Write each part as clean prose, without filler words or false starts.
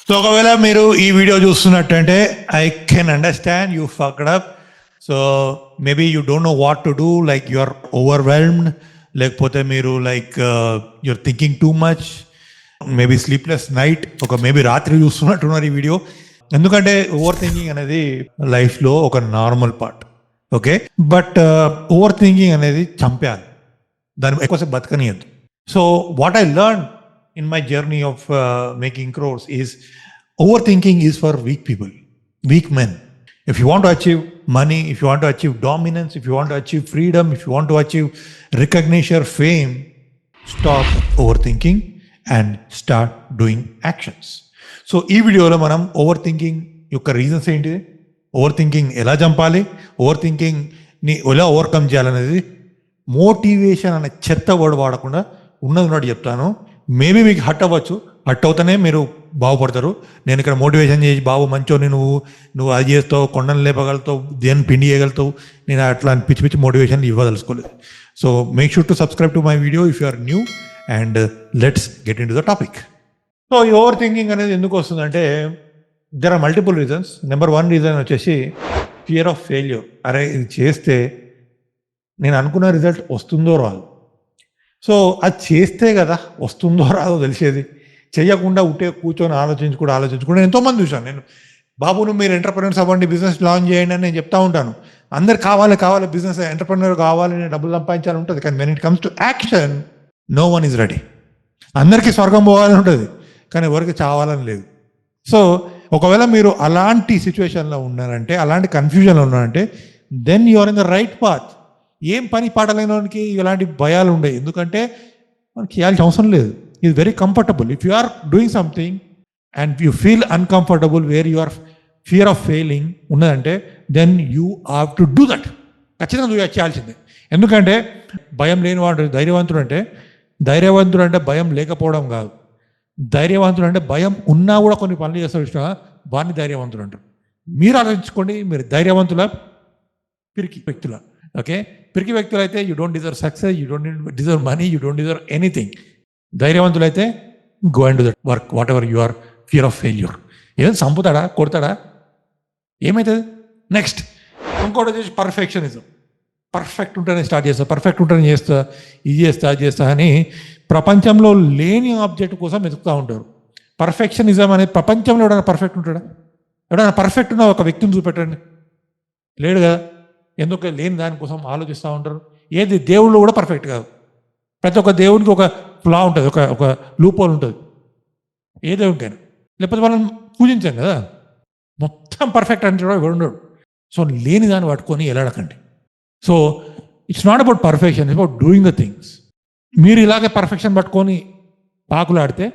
So ఒకవేళ మీరు ఈ వీడియో చూస్తున్నట్టంటే I can understand you fucked up. So maybe you don't know what to do, like you are overwhelmed, లేకపోతే మీరు like you're thinking too much, maybe sleepless night, maybe రాత్రి చూస్తున్నట్టున్నారు ఈ video. ఎందుకంటే ఓవర్ థింకింగ్ అనేది లైఫ్లో ఒక normal part, okay. But over thinking అనేది చంపేయాలి, దాన్ని ఎక్కువసేపు బతకనియద్దు. So what I learn in my journey of making crores is overthinking is for weak people, weak men. If you want to achieve money, if you want to achieve dominance, if you want to achieve freedom, if you want to achieve recognition, fame, stop overthinking and start doing actions. So ee video lo manam overthinking yokka reasons enti, overthinking ela jampali, overthinking ni ela overcome cheyalanedi, motivation ane chetta word vaadakunda ఉన్నది ఉన్నట్టు చెప్తాను. Maybe మీకు hot అవ్వచ్చు, hot అవుతానే మీరు బాగుపడతారు. నేను ఇక్కడ మోటివేషన్ చేసి బాబు మంచోని నువ్వు అది చేస్తావు, కొండను లేపగలుగుతావు, దేని పిండి చేయగలుగుతావు, నేను అట్లా పిచ్చి పిచ్చి మోటివేషన్ ఇవ్వదలుచుకోలేదు. So make sure to subscribe to my video if you are new and let's get in to the topic. So ఈ ఓవర్ థింకింగ్ అనేది ఎందుకు వస్తుందంటే there are multiple reasons. Number 1 reason వచ్చేసి ఫియర్ ఆఫ్ ఫెయిల్యూర్. అరే ఇది చేస్తే నేను అనుకున్న రిజల్ట్ వస్తుందో రాదు. సో అది చేస్తే కదా వస్తుందో రాదో తెలిసేది. చేయకుండా ఉంటే కూర్చొని ఆలోచించుకుంటూ ఎంతోమంది చూశాను నేను. బాబును మీరు ఎంటర్ప్రెన్యూర్స్ అవ్వండి, బిజినెస్ లాంచ్ చేయండి అని నేను చెప్తా ఉంటాను. అందరు కావాలి బిజినెస్ ఎంటర్ప్రెన్యూర్ కావాలి, నేను డబ్బులు సంపాదించాలని ఉంటుంది. కానీ when it comes to action no one is ready. అందరికీ స్వర్గం పోవాలని ఉంటుంది, కానీ ఎవరికి చావాలని లేదు. సో ఒకవేళ మీరు అలాంటి సిచ్యువేషన్లో ఉన్నారంటే, అలాంటి కన్ఫ్యూజన్లో ఉన్నారంటే, then you are in the right path. ఏం పని పాటలేని వానికి ఇలాంటి భయాలు ఉండవు, ఎందుకంటే మనకి చేయాల్సిన అవసరం లేదు. ఇది very comfortable. If you are doing something and you feel uncomfortable where your fear of failing ఉన్నదంటే then you have to do that. ఖచ్చితంగా నువ్వు చేయాల్సిందే. ఎందుకంటే భయం లేనివాడు ధైర్యవంతుడు అంటే భయం లేకపోవడం కాదు. ధైర్యవంతుడు అంటే భయం ఉన్నా కూడా కొన్ని పనులు చేస్తాడు, వాడిని ధైర్యవంతుడు అంటారు. మీరు ఆలోచించుకోండి, మీరు ధైర్యవంతుల పిరికి వ్యక్తుల, ఓకే. పిరికి వ్యక్తులు అయితే you don't deserve success, you don't deserve money, you don't deserve anything. ధైర్యవంతులు అయితే go and do that work whatever you are fear of failure. ఏదైనా చంపుతాడా, కొడతాడా, ఏమవుతుంది? నెక్స్ట్ ఇంకోటి వచ్చేసి పర్ఫెక్షనిజం. పర్ఫెక్ట్ ఉంటేనే స్టార్ట్ చేస్తా, పర్ఫెక్ట్ ఉంటేనే చేస్తా, ఇది చేస్తా అది చేస్తా అని ప్రపంచంలో లేని ఆబ్జెక్ట్ కోసం వెతుకుతూ ఉంటారు. పర్ఫెక్షనిజం అనేది ప్రపంచంలో ఎవడైనా పర్ఫెక్ట్ ఉంటాడా? ఎవడైనా పర్ఫెక్ట్ ఉన్న ఒక వ్యక్తిని చూపెట్టండి, లేడు కదా. ఎందుకు లేని దానికోసం ఆలోచిస్తూ ఉంటారు. ఏది దేవుళ్ళు కూడా పర్ఫెక్ట్ కాదు. ప్రతి ఒక్క దేవునికి ఒక ఫ్లా ఉంటుంది, ఒక లూప్ హోల్ ఉంటుంది ఏ దేవునికైనా. లేకపోతే వాళ్ళని పూజించాం కదా, మొత్తం పర్ఫెక్ట్ అంటే కూడా ఉండడు. సో లేని దాన్ని పట్టుకొని ఎలాడకండి. So it's not about perfection, it's about doing the things. మీరు ఇలాగే పర్ఫెక్షన్ పట్టుకొని పాకులాడితే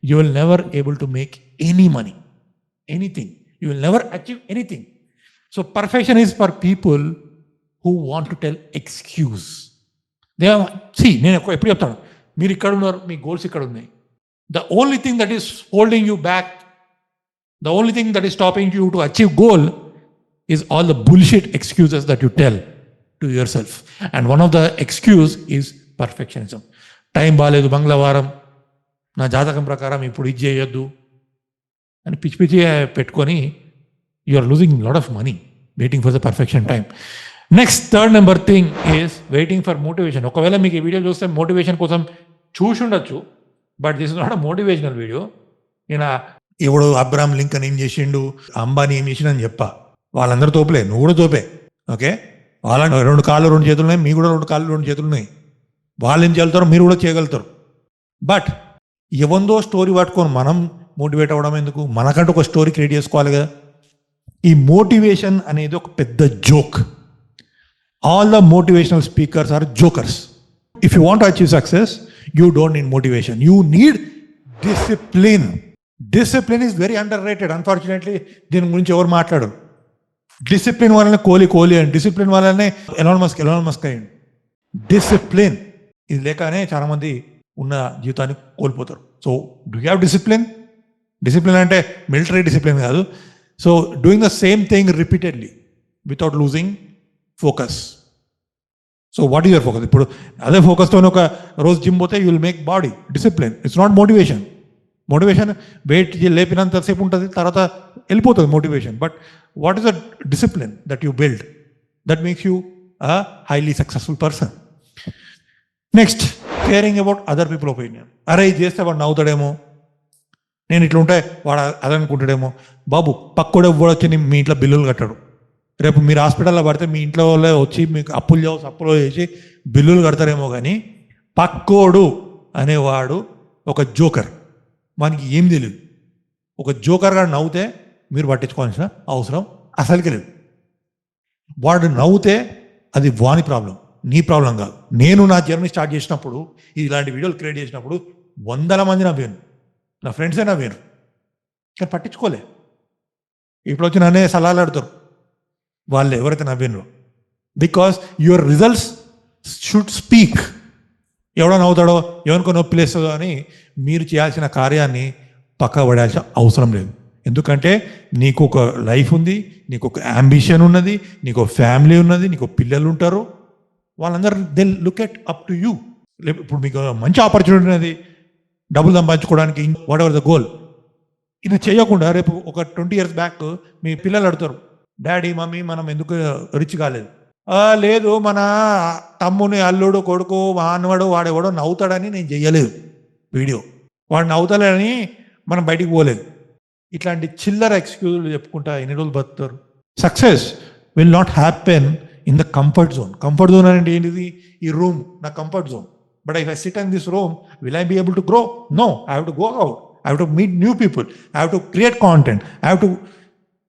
you will never able to make any money, anything. You will never achieve anything. So perfection is for people who want to tell excuse. నేను ఎప్పుడు చెప్తాను, మీరు ఇక్కడ ఉన్నారు, మీ గోల్స్ ఇక్కడ ఉన్నాయి. The only thing that is holding you back, the only thing that is stopping you to achieve goal is all the bullshit excuses that you tell to yourself. And one of the excuse is perfectionism. Time బాగాలేదు, మంగళవారం, నా జాతకం ప్రకారం ఇప్పుడు ఇది చేయొద్దు అని పిచ్చి పిచ్చి పెట్టుకొని you are losing a lot of money waiting for the perfection time. Next, third number thing is waiting for motivation. ఒకవేళ మీకు ఈ వీడియో చూస్తే మోటివేషన్ కోసం చూసి ఉండొచ్చు, but this is not a motivational video. నేను ఇప్పుడు అబ్రహాం లింకన్ ఏం చేసిండు, అంబానీ ఏం చేసిండు అని చెప్పా. వాళ్ళందరూ తోపులే, నువ్వు కూడా తోపే, ఓకే. వాళ్ళ 2 కాళ్ళు 2 చేతులు ఉన్నాయి, మీ కూడా 2 కాళ్ళు 2 చేతులు ఉన్నాయి. వాళ్ళు ఏం చేయగలుగుతారు, మీరు కూడా చేయగలుగుతారు. బట్ ఎవందో స్టోరీ పట్టుకొని మనం మోటివేట్ అవ్వడం ఎందుకు? మనకంటూ ఒక స్టోరీ క్రియేట్ చేసుకోవాలి కదా. ఈ మోటివేషన్ అనేది ఒక పెద్ద joke. All the motivational speakers are jokers. If you want to achieve success you don't need motivation, you need discipline. Discipline is very underrated. Unfortunately దీని గురించి ఎవరు మాట్లాడరు. డిసిప్లిన్ వల్లనే కోహ్లీ అండి, డిసిప్లిన్ వల్లనే ఎలాన్ మస్క్ అయ్యండి. డిసిప్లిన్ ఇది లేకనే చాలామంది ఉన్న జీవితాన్ని కోల్పోతారు. So do you have discipline? Discipline అంటే మిలిటరీ డిసిప్లిన్ కాదు. So doing the same thing repeatedly without losing focus. So what is your focus? ఇప్పుడు అదే ఫోకస్తో ఒక రోజు జిమ్ పోతే you will make body. Discipline, it's not motivation. Motivation weight లేపినంతసేపు ఉంటుంది, తర్వాత వెళ్ళిపోతుంది motivation. But what is the discipline that you build that makes you a highly successful person? Next, caring about other people opinion. అరే ఇది చేస్తే వాడు నవ్వుతాడేమో, నేను ఇట్లా ఉంటే వాడు అదనుకుంటాడేమో. బాబు, పక్కోడే వచ్చి మీ ఇంట్లో బిల్లులు కట్టాడు. రేపు మీరు హాస్పిటల్లో పడితే మీ ఇంట్లో వాళ్ళే వచ్చి మీకు అప్పులు చేసి బిల్లులు కడతారేమో, కానీ పక్కోడు అనేవాడు ఒక జోకర్. మనకి ఏం తెలియదు. ఒక జోకర్గా నవ్వుతే మీరు పట్టించుకోవాల్సిన అవసరం అసలుకి లేదు. వాడు నవ్వుతే అది వాని ప్రాబ్లం, నీ ప్రాబ్లం కాదు. నేను నా జర్నీ స్టార్ట్ చేసినప్పుడు, ఇలాంటి వీడియోలు క్రియేట్ చేసినప్పుడు 100 మంది నవ్వాను, నా ఫ్రెండ్సే నవ్వాను, కానీ పట్టించుకోలే. ఇప్పుడు వచ్చి నన్నే సలహాలు ఆడతారు వాళ్ళు ఎవరైతే నవ్వినరో. Because your results should speak. ఎవడో నవ్వుతాడో, ఎవరికో నొప్పి లేస్తుందో అని మీరు చేయాల్సిన కార్యాన్ని పక్క పడాల్సిన అవసరం లేదు. ఎందుకంటే నీకు ఒక లైఫ్ ఉంది, నీకు ఒక అంబిషన్ ఉన్నది, నీకు ఒక ఫ్యామిలీ ఉన్నది, నీకు పిల్లలు ఉంటారు. వాళ్ళందరూ they look at up to you. ఇప్పుడు మీకు మంచి ఆపర్చునిటీ ఉన్నది డబ్బులు సంపాదించుకోవడానికి, వాట్ ఎవర్ ద గోల్. ఇది చేయకుండా రేపు ఒక 20 years బ్యాక్ మీ పిల్లలు అడుగుతారు, డాడీ మమ్మీ మనం ఎందుకు రిచ్ కాలేదు? లేదు, మన తమ్ముని అల్లుడు కొడుకు మానవాడు వాడెవడో నవ్వుతాడని నేను చెయ్యలేదు వీడియో, వాడు నవ్వుతాడని మనం బయటికి పోలేదు. ఇట్లాంటి చిల్లర ఎక్స్క్యూజులు చెప్పుకుంటా ఎన్ని రోజులు బతుకుతారు? Success will not happen in the comfort zone. Comfort zone అంటే ఏంటిది? ఈ రూమ్ నా comfort zone. But if I sit in this room, will I be able to grow? No, I have to go out, I have to meet new people, I have to create content, I have to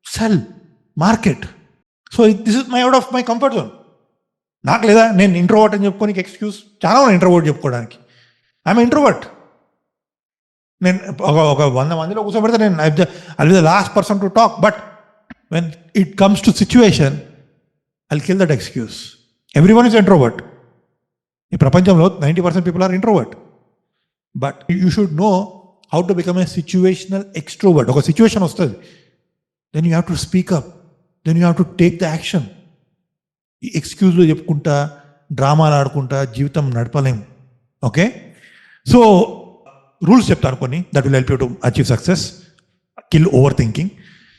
sell, market. So this is my out of my comfort zone. నాకు లేదా నేను introvert అని చెప్పుకోనికి excuse చాలా ఉన్నాయి introvert చెప్పుకోవడానికి. I'm introvert. నేను ఒక 100 మందిలో కూర్చోబెడితే నేను I will be the last person to talk. But when it comes to situation I will kill that excuse. Everyone is introvert. ఈ ప్రపంచంలో 90% people are introvert. But you should know how to become a situational extrovert. ఒక situation వస్తుంది, then you have to speak up, then you have to take the action. ఈ ఎక్స్క్యూజ్లు చెప్పుకుంటా డ్రామాలు ఆడుకుంటా జీవితం నడపలేము. ఓకే, సో రూల్స్ చెప్తాను కొన్ని that will help you to achieve success. Kill overthinking.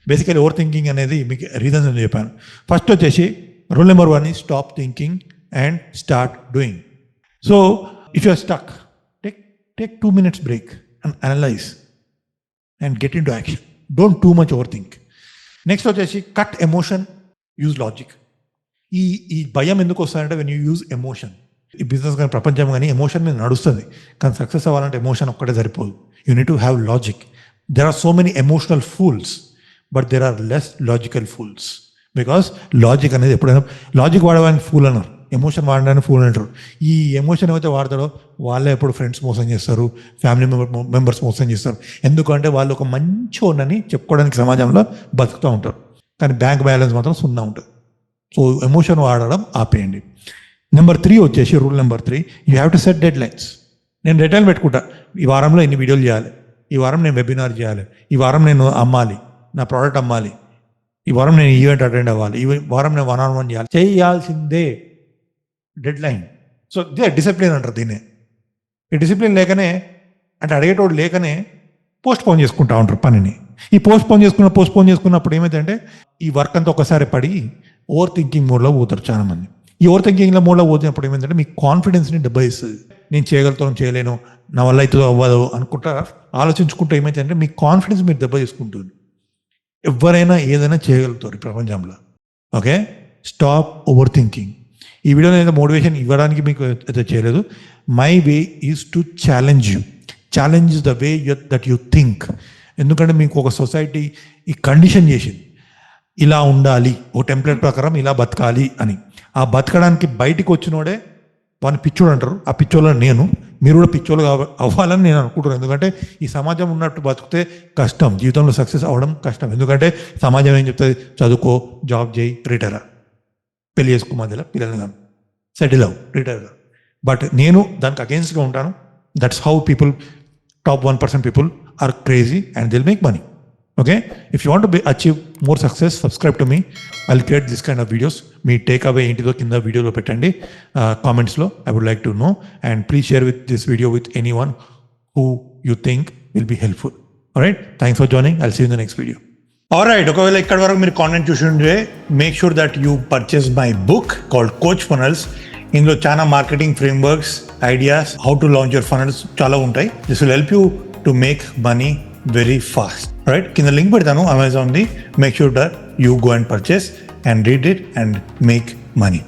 Basically over thinking అనేది మీకు రీజన్స్ అని చెప్పాను. ఫస్ట్ వచ్చేసి rule number 1 is stop thinking and start doing. So if you are stuck, take 2 minutes break and analyse and get in to action. Don't too much overthink. Next వచ్చేసి cut emotion, use logic. ఈ భయం ఎందుకు వస్తుందంటే when you use emotion. ఈ business కానీ ప్రపంచం కానీ emotion మీద నడుస్తుంది, కానీ సక్సెస్ అవ్వాలంటే ఎమోషన్ ఒక్కటే సరిపోదు. You need to have logic. There are so many emotional fools, but there are less logical fools. Because logic అనేది ఎప్పుడైనా లాజిక్ వాడడానికి ఫూల్ అన్నారు, ఎమోషన్ వాడడానికి ఫూల్ అంటారు. ఈ ఎమోషన్ ఏమైతే వాడతారో వాళ్ళే ఎప్పుడు ఫ్రెండ్స్ మోసం చేస్తారు, ఫ్యామిలీ మెంబర్స్ మోసం చేస్తారు. ఎందుకంటే వాళ్ళు ఒక మంచి ఉన్నని చెప్పుకోవడానికి సమాజంలో బతుకుతూ ఉంటారు, కానీ బ్యాంక్ బ్యాలెన్స్ మాత్రం 0 ఉంటుంది. సో ఎమోషన్ వాడడం ఆపేయండి. నెంబర్ 3 వచ్చేసి rule number 3, you have to set dead lines. నేను డెడ్ లైన్ పెట్టుకుంటా, ఈ వారంలో ఇన్ని వీడియోలు చేయాలి, ఈ వారం నేను వెబినార్ చేయాలి, ఈ వారం నేను అమ్మాలి, నా ప్రోడక్ట్ అమ్మాలి, ఈ వారం నేను ఈవెంట్ అటెండ్ అవ్వాలి, ఈ వారం నేను 1-on-1 చేయాలి. చేయాల్సిందే dead line. So they discipline అంటారు దీన్నే. ఈ డిసిప్లిన్ లేకనే అంటే అడిగేటోడు లేకనే పోస్ట్ పోన్ చేసుకుంటా ఉంటారు పనిని. ఈ పోస్ట్ పోన్ చేసుకున్నప్పుడు ఏమైందంటే ఈ వర్క్ అంతా ఒకసారి పడి ఓవర్ థింకింగ్ మోడ్లో పోతారు చాలామంది. ఈ ఓవర్ థింకింగ్లో మోడ్లో పోతున్నప్పుడు ఏమైందంటే మీ కాన్ఫిడెన్స్ని దెబ్బతీస్తుంది. నేను చేయగలుగుతాను, చేయలేను, నా వల్ల అవుతుందో అవ్వదు అనుకుంటా ఆలోచించుకుంటూ ఏమైందంటే మీ కాన్ఫిడెన్స్ మీరు దెబ్బ తీసుకుంటుంది. ఎవరైనా ఏదైనా చేయగలుగుతారు ఈ ప్రపంచంలో. Okay, stop over thinking. ఈ వీడియోలో ఏదో మోటివేషన్ ఇవ్వడానికి మీకు అయితే చేయలేదు. My way is to challenge you. Challenge the way that you think. ఎందుకంటే మీకు ఒక సొసైటీ ఈ కండిషన్ చేసింది, ఇలా ఉండాలి, ఓ టెంప్లెట్ ప్రకారం ఇలా బతకాలి అని. ఆ బతకడానికి బయటికి వచ్చినోడే వాడిని పిచ్చోడు అంటారు. ఆ పిచ్చోళ్ళ నేను, మీరు కూడా పిచ్చోళ్ళు అవ్వాలని నేను అనుకుంటున్నాను. ఎందుకంటే ఈ సమాజం ఉన్నట్టు బతికితే కష్టం, జీవితంలో సక్సెస్ అవ్వడం కష్టం. ఎందుకంటే సమాజం ఏం చెప్తుంది, చదువుకో, జాబ్ చేయి, రిటైర్, పెళ్లి చేసుకో, మధ్యలో పిల్లల్ని కానీ సెటిల్ అవ్వు, రిటైర్. బట్ నేను దానికి అగేన్స్ట్గా ఉంటాను. That's how people, top 1% people are crazy and they'll make money. Okay, if you want to achieve more success, subscribe to me. I'll create this kind of videos. Me take away into kinda video lo pettandi comments lo. I would like to know, and please share with this video with anyone who you think will be helpful. Alright, thanks for joining. I'll see you in the next video. Alright, ఒకవేళ ఇక్కడ వరకు మీరు content చూసి ఉంటే make sure that you purchase my book called coach funnels. ఇందులో చాలా marketing frameworks, ideas, how to launch your funnels చాలా ఉంటాయి. This will help you to make money very fast. Right, కింద లింక్ పెడతాను అమెజాన్ది. Make sure that you go and purchase and read it and make money.